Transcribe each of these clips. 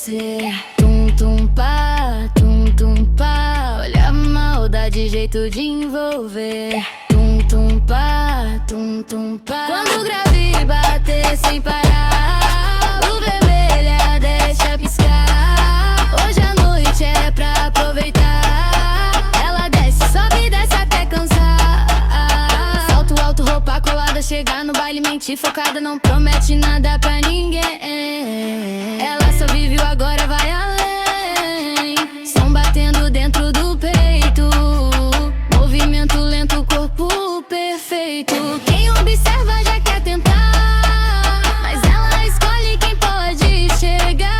descer. Tum tum pá, olha a maldade, jeito de envolver. Tum tum pá, quando o grave bater sem parar, luz vermelha deixa piscar. Hoje a noite é pra aproveitar. Ela desce, sobe e desce até cansar. Salto alto, roupa colada, chegar no baile, mente focada, não promete nada pra ninguém. Ela só vive o agora, vai além. Som batendo dentro do peito, movimento lento, corpo perfeito. Quem observa já quer tentar, mas ela escolhe quem pode chegar.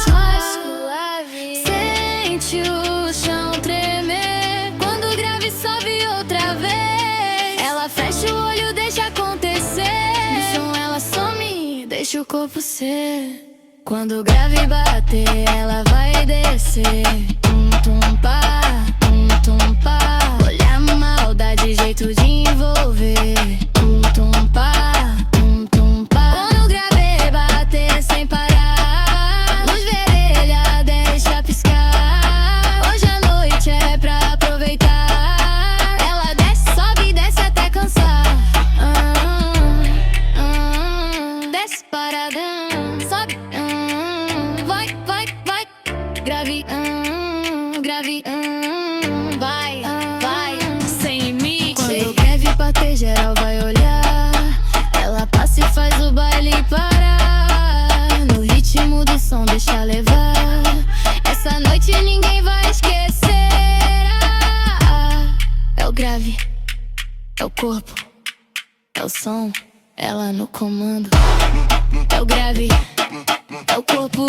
Suave, sente o chão tremer quando o grave sobe outra vez. Ela fecha o olho, deixa acontecer. No som ela some, deixa o corpo ser. Quando o grave bater, ela vai descer. Tum tum pá, olha a maldade, jeito de envolver. Tum tum pá, quando o grave bater sem parar, luz vermelha deixa piscar. Hoje a noite é pra aproveitar. Ela desce, sobe e desce até cansar. Desce paradão, sobe, vai, grave, vai, sem mim. Quando o grave bater, geral vai olhar. Ela passa e faz o baile parar. No ritmo do som, deixa levar. Essa noite ninguém vai esquecer. É o grave, é o corpo, é o som, ela no comando. É o grave, é o corpo,